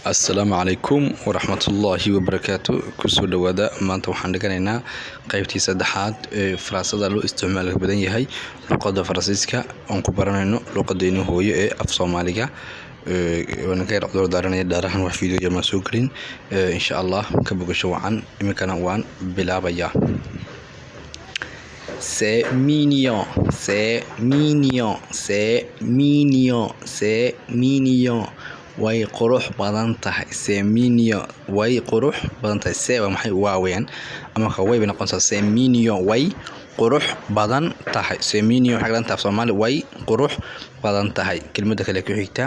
السلام عليكم ورحمة الله وبركاته كسر دوادة ما أنت وحنا كنا قيبتي سدحات فرنسا لو استعمال بدني هاي لقد فرنسيسكا أنكو برنا إنه لقد إنه هو أفصومالية وأنا كير أقدر دارنا دارهن وحفيدو جمع سكرين إن شاء الله كبوك شوعان إمكان وان بلا بيا. C'est mignon, c'est mignon, c'est mignon, c'est mignon. way qurux badan tahay c'est mignon way qurux badan tahay c'est maxay waaween ama way bay noqonaysaa c'est mignon way qurux badan tahay c'est mignon xaglan taaf Soomaali way qurux badan tahay kelmadda kale ku xigta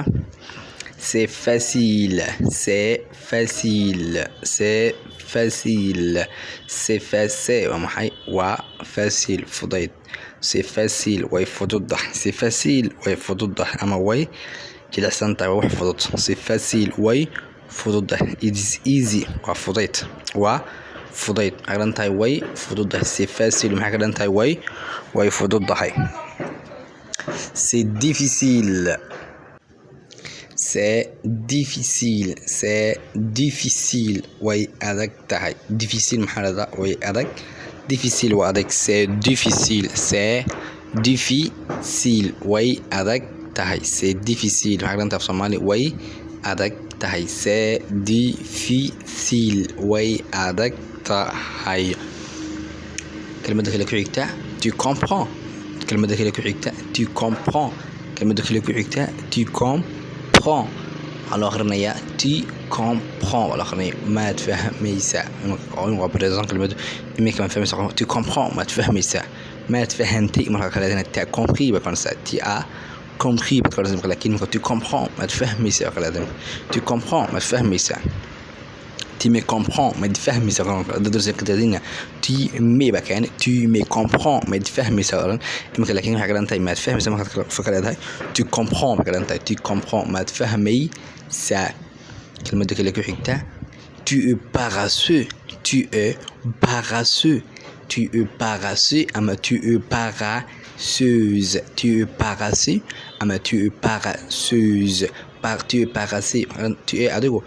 c'est facile c'est facile c'est facile c'est facile maxay waa facile fudayd c'est facile way fududah c'est facile way fududah ama way jilicsan tahay wax fudud c'est facile way fududah it is easy waa fudayd waa fudayd xaglan tahay way fududah c'est facile maxay xaglan tahay way fududahay c'est difficile c'est difficile c'est difficile way adag tahay difficile maxalada way adag difficile waa adag c'est difficile way adag tahay c'est difficile xaglan taaf Soomaali way adag tahay c'est difficile way adag tahay kelmadda kale ku xigta tu comprends kelmadda kale ku xigta tu comprends kelmadda kale ku xigta tu comprends alors akhrinaya tu comprends alors akhrinaya ma tfahmaysa waa present kelmaddu imika ma fahmaysa tu comprends ma tfahmaysa ma tfahantay marka kale tu as compris ba kansa tu as compris parce que لكن tu comprends ما تفهميسا tu comprends ما تفهميسا tu me comprends ما تفهميسا درس كده tu me بكان tu me comprends ما تفهميسا لكن حاجه انت ما تفهميسا ما فكرت هاي tu comprends بكان انت tu comprends ما تفهميسا كلمه كده كو حيغتا tu es paresseux tu es paresseux tu es paresseux ama tu es paresseuse tu es paresseux ama tu es paresseuse tu es paresseux tu es adigu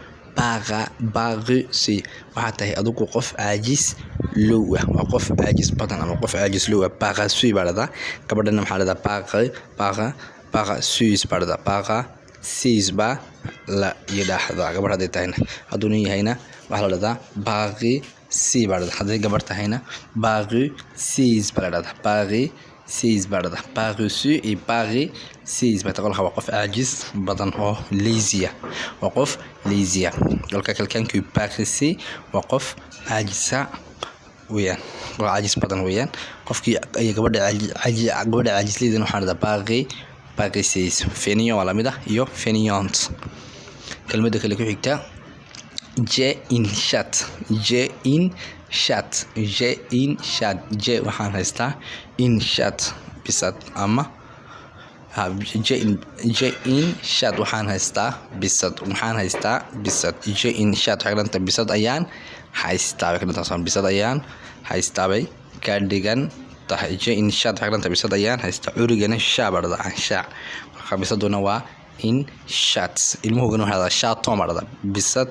paresseux waxa tahay adigu qof aajis low waa qof aajis badan ama qof aajis low paresseux barada gabadhana maxaa la paresseuse barada paresseuse ba la yiraahdo gabadha tahayna haduu yahayna waxa la dhadaa paresseuse barada haday gabar tahayna paresseuse barada paresseuse barada paresseux et paresseuse bataqol waa qof aajis badan oo lazy waa qof lazy dalka kalkan ku paresseux waa qof aajisa weeyaan waa aajis badan weeyaan qofkii ay gabadha aajis leedahay waxa la paresseuse fainéant wala mid ah iyo fainéante kelmadda kale ku xigta j'ai une chatte j'ai waxaan haystaa in chatte bisad ama j'ai une chatte waxaan haystaa bisad j'ai une chatte xaglanta bisad ayaan haystaa bisad ayaan haystaa bay ka dhigan tahay j'ai une chatte xaglanta bisad ayaan haystaa urigana shabarda ansha bisaduna waa in chatte ilmuhugana waxa la chaton marada bisad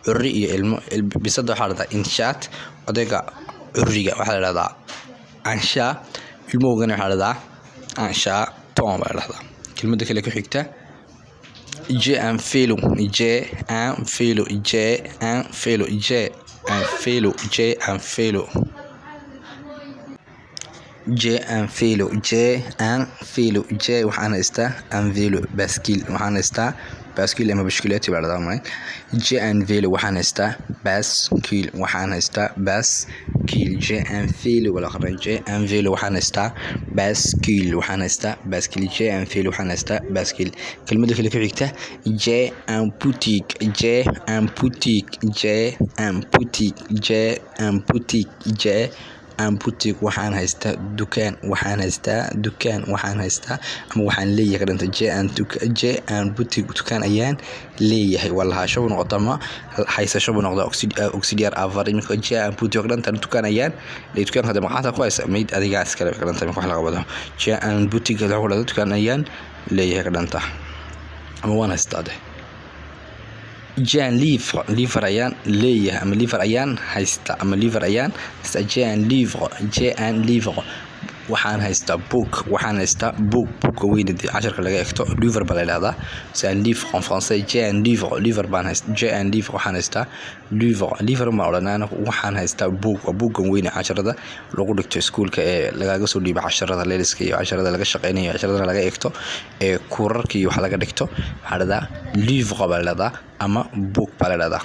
urri iyo ilmo bisada waxa la dhadaa inshaat odayga urriga waxa la dhadaa ansha ilmuhugana waxa la dhadaa ansha tom baa la dhadaa kelmadda kale ku xigta j'ai un vélo waxaan haystaa un vélo baaskiil waxaan haystaa baaskiil ama bishkileeti baa la dhadaa j'ai un vélo waxaan haystaa baaskiil j'ai un vélo wala qaran j'ai un vélo waxaan haystaa baaskiil j'ai un vélo waxaan haystaa baaskiil kelmadda kale ku xigta j'ai un boutique waxaan haystaa dukaan ama waxaan leeyahay kadanta j'ai un boutique dukaan ayaan leeyahay wallaha shabo noqotama haysasho noqdo auxiliar avar imika j'ai un boutique kadanta dukaan ayaan dukaan hada maqaata ku haysa meed adiga iskale kadanta wax laga wado j'ai un boutique dukaan ayaan leeyahay kadanta ama waan haystaa j'ai un livre ayaan leeyahay ama livre ayaan haysta ama livre ayaan haysta j'ai un livre waxaan haystaa book waxaan haystaa book weynadii 10 laga eegto livre baa la yiraahdaa c'est un livre en français j'ai un livre baan haystaa j'ai un livre waxaan haystaa livre ma oranayna waxaan haystaa book weyn 10 lagu dhigto iskuulka ee lagaga soo dhiibay 10 leeliska iyo 10 laga shaqeynayo 10 laga eegto ee kuurarka iyo wax laga dhigto waxaa livre baa la yiraahdaa ama book baa la yiraahdaa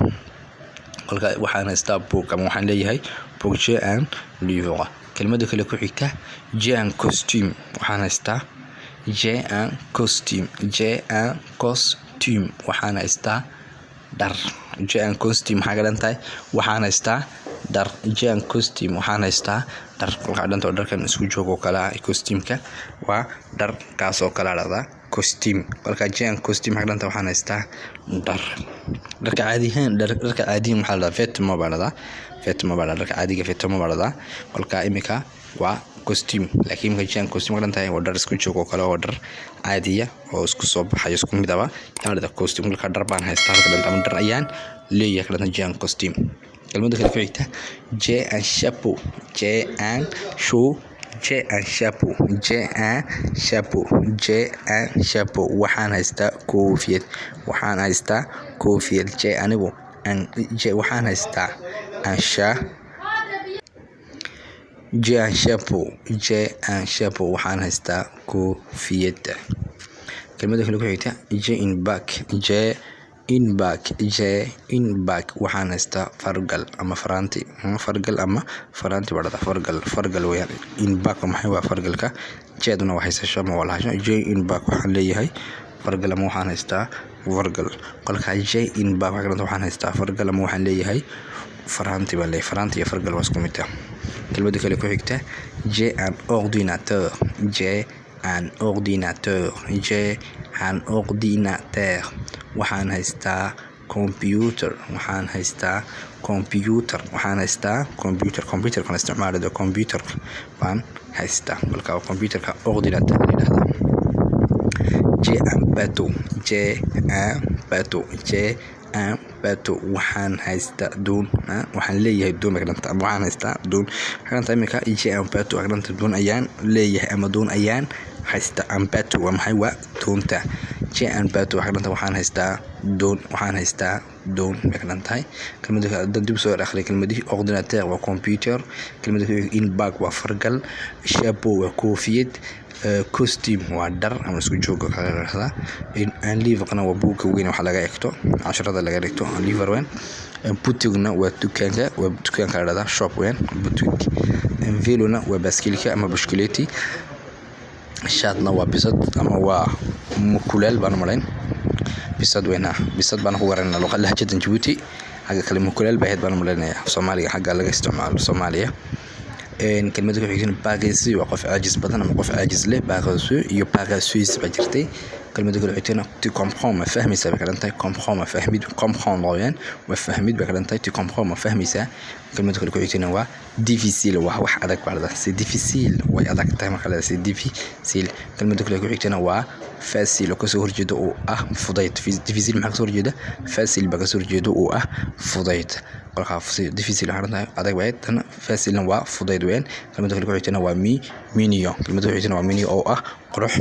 kolka waxaan haystaa book ama waxaan leeyahay book j'ai un livre كلمة كله كحكة j'ai un costume وحنا استا j'ai un costume وحنا استا در j'ai un costume حاجة لنتاي وحنا استا در j'ai un costume وحنا استا در كل قاعدة انت در كان اسمه جوكو كلا costume كا ودر كاسو كلا هذا costume كل كا j'ai un costume حاجة لنتا وحنا استا در كعادي محل فيت ما بعد فيتما بعد عادي فيتما بعد kolka imika waa costume laakiin ka jaan costume qadan tahay wadar isku joogo kala wadar caadiya oo isku soo baxay isku midaba taada costume kolka darbaan haystaa qadan dar ayaan leeyahay qadan jaan costume kelmadda kale ku xigta j'ai un chapeau waxaan haystaa koofiyad j'ai anigu waxaan haystaa j'ai un chapeau waxaan haystaa koofiyada kelmadda kale ku xigta j'ai une bague waxaan haystaa fargal ama faraanti barada fargal weeyaan une bague maxay waa fargalka jeeduna waxay haysasho ma walaasho j'ai une bague waxaan leeyahay fargal ama waxaan haystaa fargal kolka j'ai une bague waxaan haystaa fargal ama waxaan leeyahay faraanti baa leeyahay faraanti iyo fargal waa isku mid ah kelmadda kale ku xigta j'ai un ordinateur waxaan haystaa computer waxaan haystaa computerka isticmaalada computer baan haystaa balka computerka ordinateur yiraahdaa j'ai un bateau waxaan haystaa doon waxaan leeyahay doon magalanta ama waxaan haystaa doon xaganta imika j'ai un bateau magalanta doon ayaan leeyahay ama doon ayaan haystaa un bateau maxay waa doonta j'ai un bateau magalanta waxaan haystaa doon magalantahay kelmadda dib soo akhri kelmadii ordinateur waa computer kelmadda in bag waa fargal chapeau waa koofiyad costume waa dar ama isku joogo kala raxda in livre-na waa buug weyn wax laga eegto 10 laga dhigto livre weyn boutique-na waa dukaanka la dhada shop weyn boutique vélo-na waa baaskiilka ama bishkileti shaadna waa bisad ama waa mukuleel baan malayn bisad baan ku garanaa luqadda lahjada Djibouti xagga kale mukuleel baa baan malaynaya Soomaaliga xagga laga isticmaalo Soomaaliya kelmadda ku xigta bagasi waa qof caajis badan ama qof caajis leh bagasu iyo bagasuis ba jirtay kelmadda ku xigta tu comprends ma fahmaysa ba karantahay comprendre ma fahmid ba karantahay tu comprends ma fahmaysa kelmadda ku xigta waa difficile wax adag baada c'est difficile way adag tahay marka la c'est difficile kelmadda ku xigta waa facile ka soo horjeedo oo ah fudayd difficile maxaa ka soo horjeeda facile ba ka soo horjeedo oo ah fudayd kolka difficile harna adag baad tan facile waa fudayd weyn kelmadda ku xigta waa mignon kelmadda ku xigta waa mignon oo ah qurux